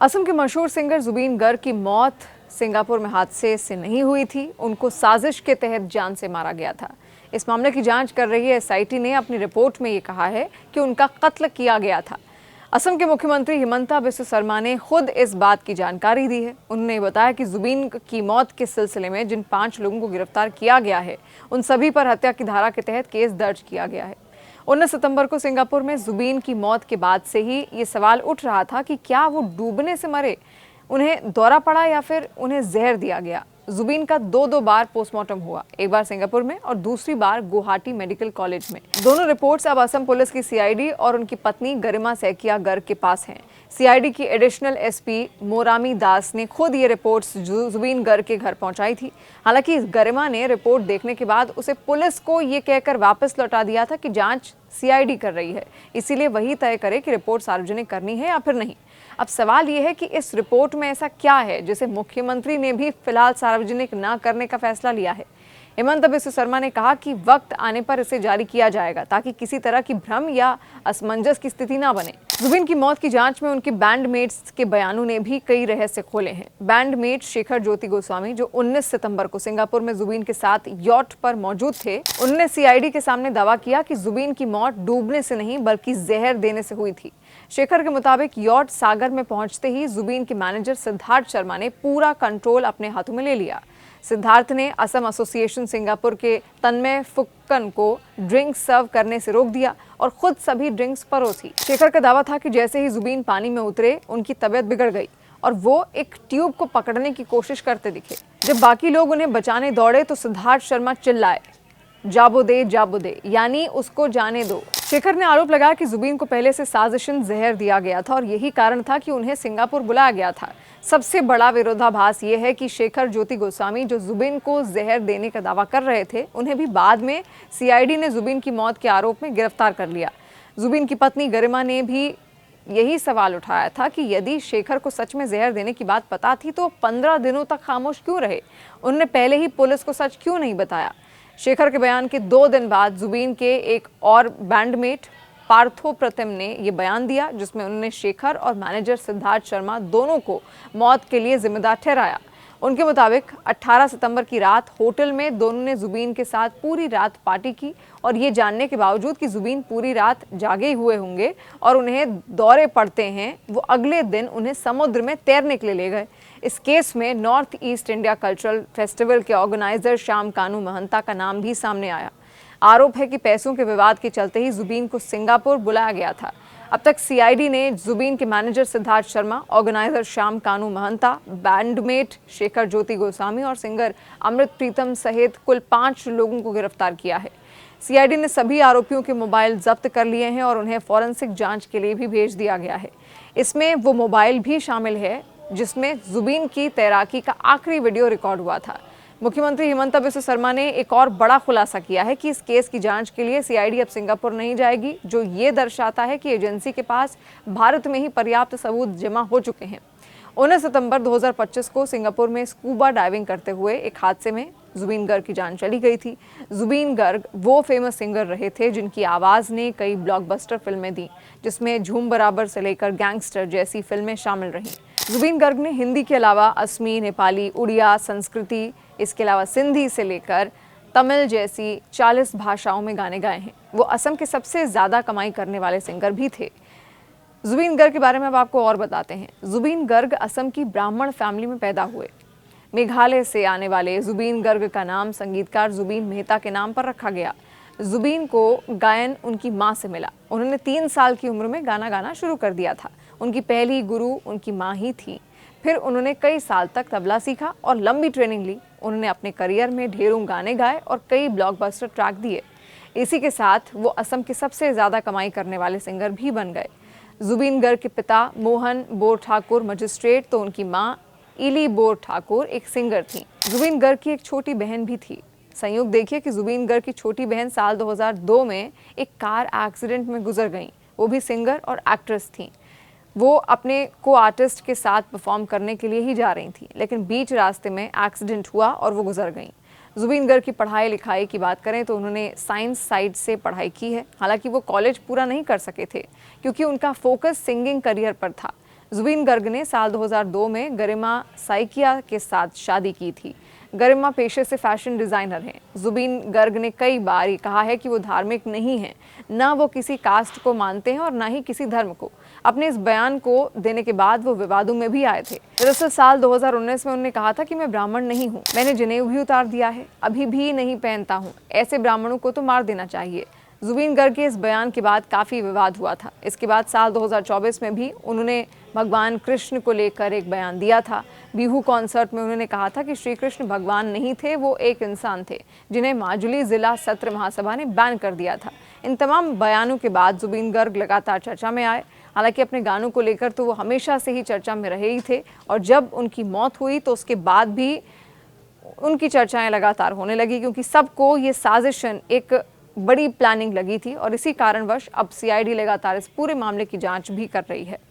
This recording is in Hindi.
असम के मशहूर सिंगर जुबीन गर्ग की मौत सिंगापुर में हादसे से नहीं हुई थी। उनको साजिश के तहत जान से मारा गया था। इस मामले की जांच कर रही एसआईटी ने अपनी रिपोर्ट में ये कहा है कि उनका कत्ल किया गया था। असम के मुख्यमंत्री हिमंता बिस्वा शर्मा ने खुद इस बात की जानकारी दी है। उन्होंने बताया कि जुबीन की मौत के सिलसिले में जिन 5 लोगों को गिरफ्तार किया गया है, उन सभी पर हत्या की धारा के तहत केस दर्ज किया गया है। 19 सितंबर को सिंगापुर में जुबीन की मौत के बाद से ही ये सवाल उठ रहा था कि क्या वो डूबने से मरे, उन्हें दौरा पड़ा या फिर उन्हें जहर दिया गया। जुबीन का दो बार पोस्टमार्टम हुआ, एक बार सिंगापुर में और दूसरी बार गुवाहाटी मेडिकल कॉलेज में। दोनों रिपोर्ट्स अब असम पुलिस की सीआईडी और उनकी पत्नी गरिमा सैकिया गर्ग के पास हैं। सीआईडी की एडिशनल एसपी मोरामी दास ने खुद ये रिपोर्ट्स जुबीन गर्ग के घर पहुंचाई थी। हालांकि गरिमा ने रिपोर्ट देखने के बाद उसे पुलिस को ये कहकर वापस लौटा दिया था कि जांच सीआईडी कर रही है, इसीलिए वही तय करे कि रिपोर्ट सार्वजनिक करनी है या फिर नहीं। अब सवाल ये है कि इस रिपोर्ट में ऐसा क्या है जिसे मुख्यमंत्री ने भी फिलहाल सार्वजनिक न करने का फैसला लिया है। हिमंता बिस्वा शर्मा ने कहा कि वक्त आने पर इसे जारी किया जाएगा ताकि किसी तरह की भ्रम या असमंजस की स्थिति न बने। जुबीन की मौत की जांच में उनके बैंडमेट्स के बयानों ने भी कई रहस्य खोले हैं। बैंडमेट शेखर ज्योति गोस्वामी, जो 19 सितंबर को सिंगापुर में जुबीन के साथ यॉट पर मौजूद थे, उन्होंने सीआईडी के सामने दावा किया कि जुबीन की मौत डूबने से नहीं बल्कि जहर देने से हुई थी। शेखर के मुताबिक यॉट सागर में पहुंचते ही जुबीन के मैनेजर सिद्धार्थ शर्मा ने पूरा कंट्रोल अपने हाथों में ले लिया। सिद्धार्थ ने असम एसोसिएशन सिंगापुर के तन्मय फुक्कन को ड्रिंक्स सर्व करने से रोक दिया और खुद सभी ड्रिंक्स परोसी। शेखर का दावा था कि जैसे ही जुबीन पानी में उतरे, उनकी तबीयत बिगड़ गई और वो एक ट्यूब को पकड़ने की कोशिश करते दिखे। जब बाकी लोग उन्हें बचाने दौड़े तो सिद्धार्थ शर्मा चिल्लाए, जाबो दे, यानी उसको जाने दो। शेखर ने आरोप लगाया कि जुबीन को पहले से साजिशन जहर दिया गया था और यही कारण था कि उन्हें सिंगापुर बुलाया गया था। सबसे बड़ा विरोधाभास ये है कि शेखर ज्योति गोस्वामी, जो जुबीन को जहर देने का दावा कर रहे थे, उन्हें भी बाद में सीआईडी ने जुबीन की मौत के आरोप में गिरफ्तार कर लिया। जुबीन की पत्नी गरिमा ने भी यही सवाल उठाया था कि यदि शेखर को सच में जहर देने की बात पता थी तो 15 दिनों तक खामोश क्यों रहे, उन्होंने पहले ही पुलिस को सच क्यों नहीं बताया। शेखर के बयान के 2 दिन बाद जुबीन के एक और बैंडमेट पार्थो प्रतिम ने यह बयान दिया, जिसमें उन्होंने शेखर और मैनेजर सिद्धार्थ शर्मा दोनों को मौत के लिए जिम्मेदार ठहराया। उनके मुताबिक 18 सितंबर की रात होटल में दोनों ने जुबीन के साथ पूरी रात पार्टी की और ये जानने के बावजूद कि जुबीन पूरी रात जागे हुए होंगे और उन्हें दौरे पड़ते हैं, वो अगले दिन उन्हें समुद्र में तैरने के लिए ले गए। इस केस में north east India cultural festival के ऑर्गेनाइजर श्याम कानू महंता का नाम भी सामने आया। आरोप है कि पैसों के विवाद के चलते ही जुबीन को सिंगापुर बुलाया गया था। अब तक सीआईडी ने जुबीन के मैनेजर सिद्धार्थ शर्मा, ऑर्गेनाइजर श्याम कानू महंता, बैंडमेट शेखर ज्योति गोस्वामी और सिंगर अमृत प्रीतम सहित कुल 5 लोगों को गिरफ्तार किया है। सीआईडी ने सभी आरोपियों के मोबाइल जब्त कर लिए हैं और उन्हें फॉरेंसिक जांच के लिए भी भेज दिया गया है। इसमें वो मोबाइल भी शामिल है जिसमें जुबीन की तैराकी का आखिरी वीडियो रिकॉर्ड हुआ था। मुख्यमंत्री हिमंता बिस्वा शर्मा ने एक और बड़ा खुलासा किया है कि इस केस की जांच के लिए सीआईडी अब सिंगापुर नहीं जाएगी, जो ये दर्शाता है कि एजेंसी के पास भारत में ही पर्याप्त सबूत जमा हो चुके हैं। 19 सितंबर 2025 को सिंगापुर में स्कूबा डाइविंग करते हुए एक हादसे में जुबीन गर्ग की जान चली गई थी। जुबीन गर्ग वो फेमस सिंगर रहे थे जिनकी आवाज़ ने कई ब्लॉकबस्टर फिल्में दी, जिसमें झूम बराबर से लेकर गैंगस्टर जैसी फिल्में शामिल रहीं। जुबीन गर्ग ने हिंदी के अलावा असमी, नेपाली, उड़िया, संस्कृति, इसके अलावा सिंधी से लेकर तमिल जैसी 40 भाषाओं में गाने गाए हैं। वो असम के सबसे ज़्यादा कमाई करने वाले सिंगर भी थे। जुबीन गर्ग के बारे में अब आपको और बताते हैं। जुबीन गर्ग असम की ब्राह्मण फैमिली में पैदा हुए। मेघालय से आने वाले जुबीन गर्ग का नाम संगीतकार जुबीन मेहता के नाम पर रखा गया। जुबीन को गायन उनकी माँ से मिला। उन्होंने 3 साल की उम्र में गाना गाना शुरू कर दिया था। उनकी पहली गुरु उनकी माँ ही थी। फिर उन्होंने कई साल तक तबला सीखा और लंबी ट्रेनिंग ली। उन्होंने अपने करियर में ढेरों गाने गाए और कई ब्लॉकबस्टर ट्रैक दिए। इसी के साथ वो असम के सबसे ज़्यादा कमाई करने वाले सिंगर भी बन गए। जुबीन गर्ग के पिता मोहन बोर ठाकुर मजिस्ट्रेट, तो उनकी माँ इली बोर ठाकुर एक सिंगर थी। जुबीन गर्ग की एक छोटी बहन भी थी। संयोग देखिए कि जुबीन गर्ग की छोटी बहन साल 2002 में एक कार एक्सीडेंट में गुजर गईं। वो भी सिंगर और एक्ट्रेस थीं। वो अपने को आर्टिस्ट के साथ परफॉर्म करने के लिए ही जा रही थी, लेकिन बीच रास्ते में एक्सीडेंट हुआ और वो गुजर गईं। जुबीन गर्ग की पढ़ाई लिखाई की बात करें तो उन्होंने साइंस साइड से पढ़ाई की है। हालांकि वो कॉलेज पूरा नहीं कर सके थे क्योंकि उनका फोकस सिंगिंग करियर पर था। जुबीन गर्ग ने साल 2002 में गरिमा साइकिया के साथ शादी की थी। गरिमा पेशे से फैशन डिजाइनर हैं। जुबीन गर्ग ने कई बार ये कहा है कि वो धार्मिक नहीं हैं, ना वो किसी कास्ट को मानते हैं और ना ही किसी धर्म को। अपने इस बयान को देने के बाद वो विवादों में भी आए थे। दरअसल साल 2019 में उन्होंने कहा था कि मैं ब्राह्मण नहीं हूँ, मैंने जनेऊ भी उतार दिया है, अभी भी नहीं पहनता हूँ, ऐसे ब्राह्मणों को तो मार देना चाहिए। जुबीन गर्ग के इस बयान के बाद काफ़ी विवाद हुआ था। इसके बाद साल 2024 में भी उन्होंने भगवान कृष्ण को लेकर एक बयान दिया था। बिहू कॉन्सर्ट में उन्होंने कहा था कि श्री कृष्ण भगवान नहीं थे, वो एक इंसान थे, जिन्हें माजुली जिला सत्र महासभा ने बैन कर दिया था। इन तमाम बयानों के बाद जुबीन गर्ग लगातार चर्चा में आए। हालांकि अपने गानों को लेकर तो वो हमेशा से ही चर्चा में रहे ही थे और जब उनकी मौत हुई तो उसके बाद भी उनकी चर्चाएं लगातार होने लगी, क्योंकि सबको ये साजिश एक बड़ी प्लानिंग लगी थी और इसी कारणवश अब सीआईडी लगातार इस पूरे मामले की जांच भी कर रही है।